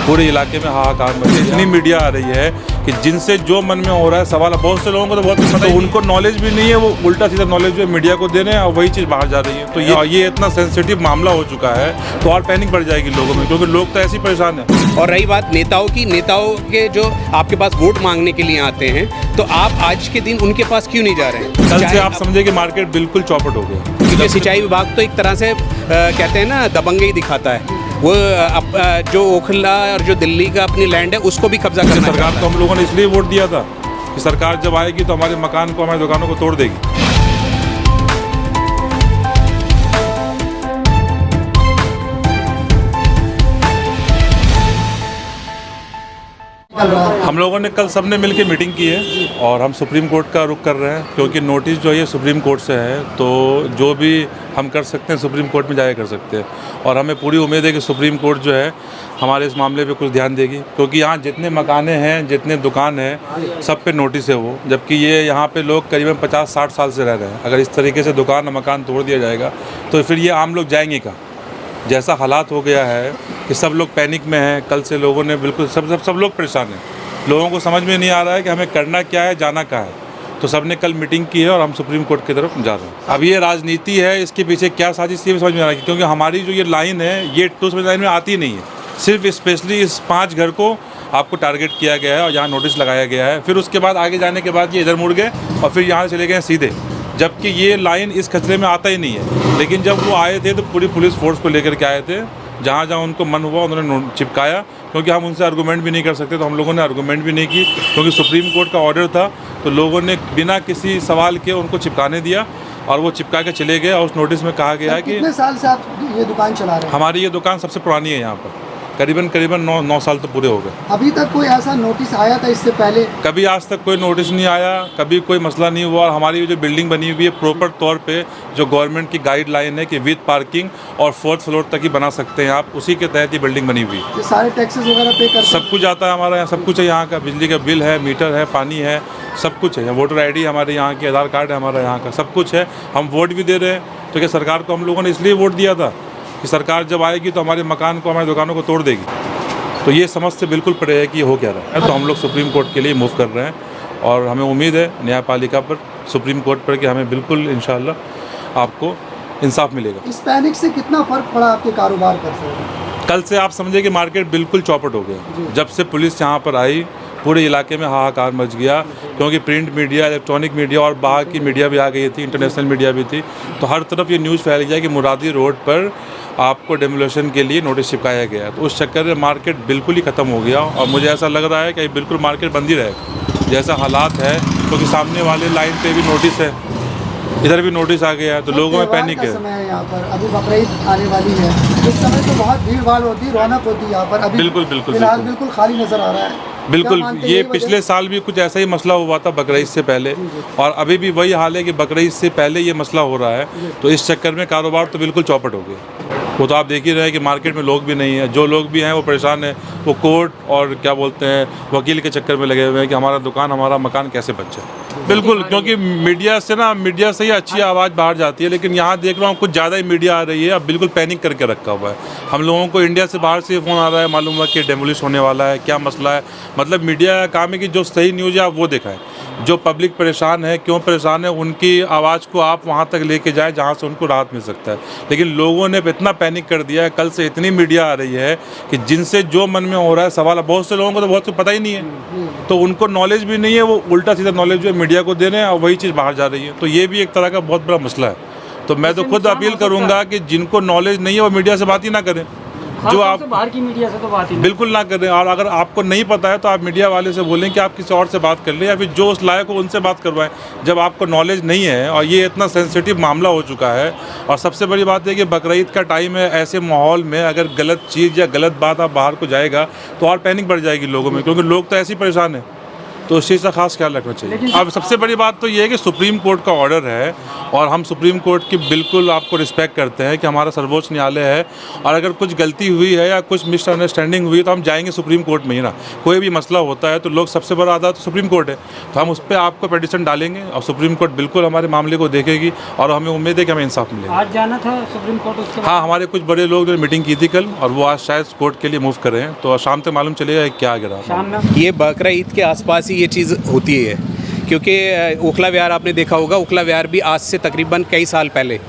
पूरे इलाके में हाहाकार मची है। इतनी मीडिया आ रही है कि जिनसे जो मन में हो रहा है सवाल, बहुत से लोगों को तो बहुत पता है, उनको नॉलेज भी नहीं है, वो उल्टा सीधा नॉलेज जो है मीडिया को दे रहे हैं और वही चीज़ बाहर जा रही है। तो ये इतना सेंसिटिव मामला हो चुका है तो और पैनिक बढ़ जाएगी लोगों में, क्योंकि लोग तो ऐसे ही परेशान हैं। और रही बात नेताओं की, नेताओं के जो आपके पास वोट मांगने के लिए आते हैं, तो आप आज के दिन उनके पास क्यों नहीं जा रहे हैं? कल से आप समझे कि मार्केट बिल्कुल चौपट हो गया, क्योंकि सिंचाई विभाग तो एक तरह से कहते हैं ना, दबंगई दिखाता है। वो जो ओखला और जो दिल्ली का अपनी लैंड है उसको भी कब्जा करना चाहता है। सरकार को हम लोगों ने इसलिए वोट दिया था कि सरकार जब आएगी तो हमारे मकान को, हमारी दुकानों को तोड़ देगी। हम लोगों ने कल सबने मिलकर मीटिंग की है और हम सुप्रीम कोर्ट का रुख कर रहे हैं, क्योंकि नोटिस जो है सुप्रीम कोर्ट से है, तो जो भी हम कर सकते हैं सुप्रीम कोर्ट में जाके कर सकते हैं। और हमें पूरी उम्मीद है कि सुप्रीम कोर्ट जो है हमारे इस मामले पे कुछ ध्यान देगी, क्योंकि यहाँ जितने मकाने हैं, जितने दुकान हैं, सब पे नोटिस है वो, जबकि ये यहाँ पे लोग करीबन 50-60 साल से रह रहे हैं। अगर इस तरीके से दुकान और मकान तोड़ दिया जाएगा तो फिर ये आम लोग जाएंगे कहाँ? जैसा हालात हो गया है कि सब लोग पैनिक में हैं। कल से लोगों ने बिल्कुल सब लोग परेशान हैं। लोगों को समझ में नहीं आ रहा है कि हमें करना क्या है, जाना कहाँ है। तो सब ने कल मीटिंग की है और हम सुप्रीम कोर्ट की तरफ जा रहे हैं। अब ये राजनीति है, इसके पीछे क्या साजिश ये भी समझ में आ रहा है, क्योंकि हमारी जो ये लाइन है ये टू समझ लाइन में आती नहीं है। सिर्फ स्पेशली इस 5 घर को आपको टारगेट किया गया है और यहाँ नोटिस लगाया गया है। फिर उसके बाद आगे जाने के बाद ये इधर मुड़ गए और फिर यहाँ चले गए सीधे, जबकि ये लाइन इस खतरे में आता ही नहीं है। लेकिन जब वो आए थे तो पूरी पुलिस फोर्स को लेकर के आए थे, जहाँ जहाँ उनको मन हुआ उन्होंने चिपकाया, क्योंकि हम उनसे आर्गूमेंट भी नहीं कर सकते, तो हम लोगों ने आर्गूमेंट भी नहीं की, क्योंकि सुप्रीम कोर्ट का ऑर्डर था। तो लोगों ने बिना किसी सवाल के उनको चिपकाने दिया और वो चिपका के चले गए। और उस नोटिस में कहा गया है कि कितने साल से आप ये दुकान चला रहे हैं? हमारी ये दुकान सबसे पुरानी है यहाँ पर, करीबन 9 साल तो पूरे हो गए। अभी तक कोई ऐसा नोटिस आया था इससे पहले? कभी आज तक कोई नोटिस नहीं आया, कभी कोई मसला नहीं हुआ। और हमारी जो बिल्डिंग बनी हुई है प्रॉपर तौर पे जो गवर्नमेंट की गाइडलाइन है कि विद पार्किंग और 4th फ्लोर तक ही बना सकते हैं आप, उसी के तहत ये बिल्डिंग बनी हुई है। ये सारे टैक्सेस वगैरह पे कर सब कुछ आता है हमारा यहाँ, सब कुछ है यहाँ का। बिजली का बिल है, मीटर है, पानी है, सब कुछ है। वोटर ID हमारे यहाँ की, आधार कार्ड है हमारा यहाँ का, सब कुछ है। हम वोट भी दे रहे हैं। तो क्या सरकार को हम लोगों ने इसलिए वोट दिया था कि सरकार जब आएगी तो हमारे मकान को, हमारी दुकानों को तोड़ देगी। तो ये समझ से बिल्कुल पड़े है कि ये हो क्या रहा है। तो हम लोग सुप्रीम कोर्ट के लिए मूव कर रहे हैं और हमें उम्मीद है न्यायपालिका पर, सुप्रीम कोर्ट पर, कि हमें बिल्कुल इंशाल्लाह आपको इंसाफ मिलेगा। इस पैनिक से कितना फर्क पड़ा आपके कारोबार पर? कल से आप समझे कि मार्केट बिल्कुल चौपट हो गया। जब से पुलिस यहाँ पर आई पूरे इलाके में हाहाकार मच गया, क्योंकि प्रिंट मीडिया, इलेक्ट्रॉनिक मीडिया और बाहर की मीडिया भी आ गई थी, इंटरनेशनल मीडिया भी थी। तो हर तरफ ये न्यूज़ फैल गया कि मुरादी रोड पर आपको डेमोलेशन के लिए नोटिस चिपकाया गया है। तो उस चक्कर में मार्केट बिल्कुल ही ख़त्म हो गया और मुझे ऐसा लग रहा है कि बिल्कुल मार्केट बंद ही रहेगा जैसा हालात है, क्योंकि सामने वाले लाइन पे भी नोटिस है, इधर भी नोटिस आ गया है। तो लोगों में पैनिक है। समय है यहाँ पर, अभी बकरीद आने वाली है, इस समय तो बहुत भीड़ भाड़ होती है, रौनक होती है यहाँ पर। अभी बिल्कुल फिलहाल बिल्कुल खाली नजर आ रहा है। बिल्कुल। ये पिछले साल भी कुछ ऐसा ही मसला हुआ था बकरीद से पहले, और अभी भी वही हाल है कि बकरीद से पहले ये मसला हो रहा है। तो इस चक्कर में कारोबार तो बिल्कुल चौपट हो गया। वो तो आप देख ही रहे हैं कि मार्केट में लोग भी नहीं है, जो लोग भी हैं वो परेशान हैं। वो कोर्ट और क्या बोलते हैं वकील के चक्कर में लगे हुए हैं कि हमारा दुकान, हमारा मकान कैसे बच जाए। बिल्कुल, क्योंकि मीडिया से ही अच्छी आवाज़ बाहर जाती है, लेकिन यहाँ देख रहा हूँ कुछ ज़्यादा ही मीडिया आ रही है। अब बिल्कुल पैनिक करके रखा हुआ है। हम लोगों को इंडिया से बाहर से फ़ोन आ रहा है, मालूम हुआ कि डेमोलिश होने वाला है, क्या मसला है। मतलब मीडिया का काम है कि जो सही न्यूज़ है आप वो दिखाएं। जो पब्लिक परेशान है, क्यों परेशान है, उनकी आवाज़ को आप वहाँ तक लेके जाएं जहाँ से उनको राहत मिल सकता है। लेकिन लोगों ने इतना पैनिक कर दिया है, कल से इतनी मीडिया आ रही है कि जिनसे जो मन में हो रहा है सवाल, बहुत से लोगों को तो बहुत कुछ पता ही नहीं है, तो उनको नॉलेज भी नहीं है, वो उल्टा सीधा नॉलेज जो है मीडिया को दे रहे हैं और वही चीज़ बाहर जा रही है। तो ये भी एक तरह का बहुत बड़ा मसला है। तो मैं तो खुद अपील करूँगा कि जिनको नॉलेज नहीं है वो मीडिया से बात ही ना करें, जो आप बाहर की मीडिया से तो बात ही बिल्कुल ना करें। और अगर आपको नहीं पता है तो आप मीडिया वाले से बोलें कि आप किसी और से बात कर लें, या फिर जो उस लायक हो उनसे बात करवाएं। जब आपको नॉलेज नहीं है और ये इतना सेंसिटिव मामला हो चुका है, और सबसे बड़ी बात है कि बकरीद का टाइम है, ऐसे माहौल में अगर गलत चीज़ या गलत बात आप बाहर को जाएगा तो और पैनिक बढ़ जाएगी लोगों में, क्योंकि लोग तो ऐसे ही परेशान हैं। तो उस चीज़ का खास ख्याल रखना चाहिए। अब सबसे बड़ी बात तो ये है कि सुप्रीम कोर्ट का ऑर्डर है और हम सुप्रीम कोर्ट की बिल्कुल आपको रिस्पेक्ट करते हैं कि हमारा सर्वोच्च न्यायालय है, और अगर कुछ गलती हुई है या कुछ मिसअंडरस्टैंडिंग हुई तो हम जाएंगे सुप्रीम कोर्ट में ही ना। कोई भी मसला होता है तो लोग सबसे बड़ा आधार तो सुप्रीम कोर्ट है, तो हम उस पर आपको पिटीशन डालेंगे और सुप्रीम कोर्ट बिल्कुल हमारे मामले को देखेगी और हमें उम्मीद है कि हमें इंसाफ मिलेगा। आज जाना था सुप्रीम कोर्ट, उसके हाँ, हमारे कुछ बड़े लोग ने मीटिंग की थी कल और वो आज शायद कोर्ट के लिए मूव कर रहे हैं, तो शाम तक मालूम चलेगा कि क्या गिरा। शाम में ये बकरा ईद के आसपास ही ये चीज़ होती है, क्योंकि ओखला विहार आपने देखा होगा, ओखला विहार भी आज से तकरीबन कई साल पहले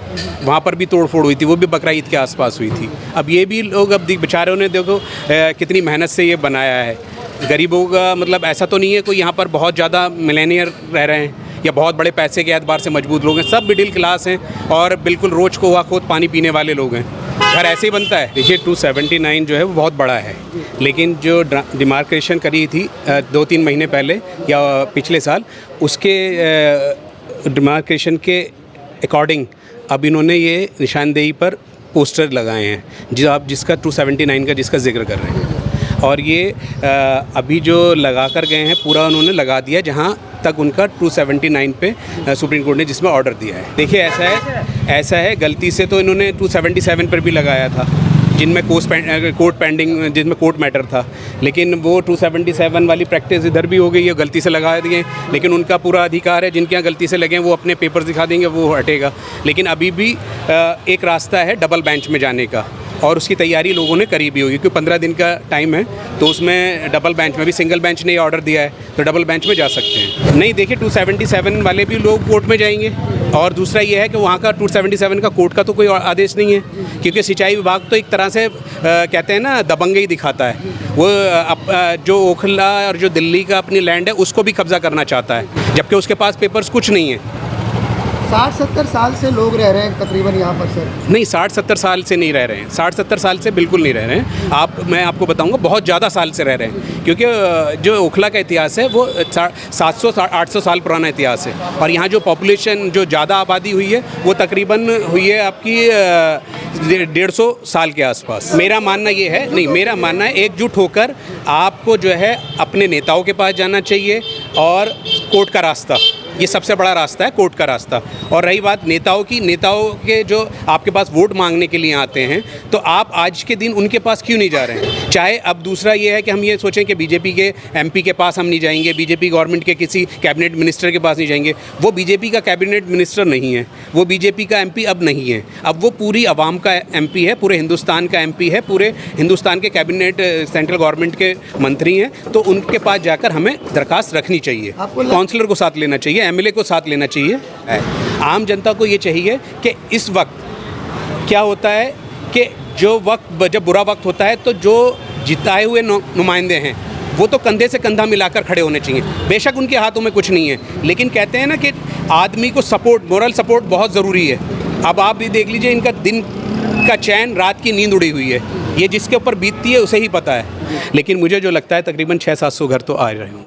वहाँ पर भी तोड़फोड़ हुई थी, वो भी बकरा ईद के आसपास हुई थी। अब ये भी लोग अब बेचारों ने देखो कितनी मेहनत से ये बनाया है। गरीबों का मतलब ऐसा तो नहीं है कोई यहाँ पर बहुत ज़्यादा मिलेनियर रह रहे हैं या बहुत बड़े पैसे के एतबार से मजबूत लोग हैं, सब मिडिल क्लास हैं और बिल्कुल रोज़ को हुआ खुद पानी पीने वाले लोग हैं। घर ऐसे ही बनता है। देखिए 279 जो है वो बहुत बड़ा है, लेकिन जो डिमार्केशन करी थी 2-3 महीने पहले या पिछले साल, उसके डिमार्केशन के अकॉर्डिंग अब इन्होंने ये निशानदेही पर पोस्टर लगाए हैं जिसका 279 का जिसका जिक्र कर रहे हैं, और ये अभी जो लगा कर गए हैं पूरा उन्होंने लगा दिया जहाँ तक उनका 279 पे सुप्रीम कोर्ट ने जिसमें ऑर्डर दिया है। देखिए ऐसा है गलती से तो इन्होंने 277 पर भी लगाया था जिनमें कोर्ट पेंडिंग, जिसमें कोर्ट मैटर था, लेकिन वो 277 वाली प्रैक्टिस इधर भी हो गई है, गलती से लगा दिए। लेकिन उनका पूरा अधिकार है, जिनके यहाँ गलती से लगे वो अपने पेपर्स दिखा देंगे, वो हटेगा। लेकिन अभी भी एक रास्ता है डबल बेंच में जाने का, और उसकी तैयारी लोगों ने करी भी होगी क्योंकि 15 दिन का टाइम है, तो उसमें डबल बेंच में भी, सिंगल बेंच ने ऑर्डर दिया है तो डबल बेंच में जा सकते हैं। नहीं, देखिए 277 वाले भी लोग कोर्ट में जाएंगे, और दूसरा ये है कि वहाँ का 277 का कोर्ट का तो कोई आदेश नहीं है, क्योंकि सिंचाई विभाग तो एक तरह से कहते हैं ना दबंगई दिखाता है। वो जो ओखला और जो दिल्ली का अपनी लैंड है उसको भी कब्जा करना चाहता है, जबकि उसके पास पेपर्स कुछ नहीं है। 60-70 साल से लोग रह रहे हैं तकरीबन यहाँ पर सर। नहीं, 60-70 साल से नहीं रह रहे हैं, 60-70 साल से बिल्कुल नहीं रह रहे हैं। मैं आपको बताऊंगा बहुत ज़्यादा साल से रह रहे हैं, क्योंकि जो ओखला का इतिहास है वो 700-800 साल पुराना इतिहास है, और यहाँ जो पॉपुलेशन, जो ज़्यादा आबादी हुई है वो तकरीबन हुई है आपकी 150 साल के आसपास। मेरा मानना ये है, नहीं मेरा मानना है एकजुट होकर आपको जो है अपने नेताओं के पास जाना चाहिए, और कोर्ट का रास्ता, ये सबसे बड़ा रास्ता है, कोर्ट का रास्ता। और रही बात नेताओं की, नेताओं के जो आपके पास वोट मांगने के लिए आते हैं, तो आप आज के दिन उनके पास क्यों नहीं जा रहे हैं? चाहे अब दूसरा ये है कि हम ये सोचें कि बीजेपी के एमपी के पास हम नहीं जाएंगे, बीजेपी गवर्नमेंट के किसी कैबिनेट मिनिस्टर के पास नहीं जाएंगे। वो बीजेपी का कैबिनेट मिनिस्टर नहीं है, वो बीजेपी का एमपी अब नहीं है, अब वो पूरी आवाम का एमपी है, पूरे हिंदुस्तान का एमपी है, पूरे हिंदुस्तान के कैबिनेट सेंट्रल गवर्नमेंट के मंत्री हैं। तो उनके पास जाकर हमें दरख्वास्त रखनी चाहिए, काउंसलर को साथ लेना चाहिए, एमएलए को साथ लेना चाहिए। आम जनता को ये चाहिए कि इस वक्त क्या होता है कि जब बुरा वक्त होता है तो जो जिताए हुए नुमाइंदे हैं वो तो कंधे से कंधा मिलाकर खड़े होने चाहिए। बेशक उनके हाथों में कुछ नहीं है, लेकिन कहते हैं ना कि आदमी को सपोर्ट, मोरल सपोर्ट बहुत ज़रूरी है। अब आप भी देख लीजिए, इनका दिन का चैन, रात की नींद उड़ी हुई है, ये जिसके ऊपर बीतती है उसे ही पता है। लेकिन मुझे जो लगता है तकरीबन 600-700 घर तो आ रहे हों।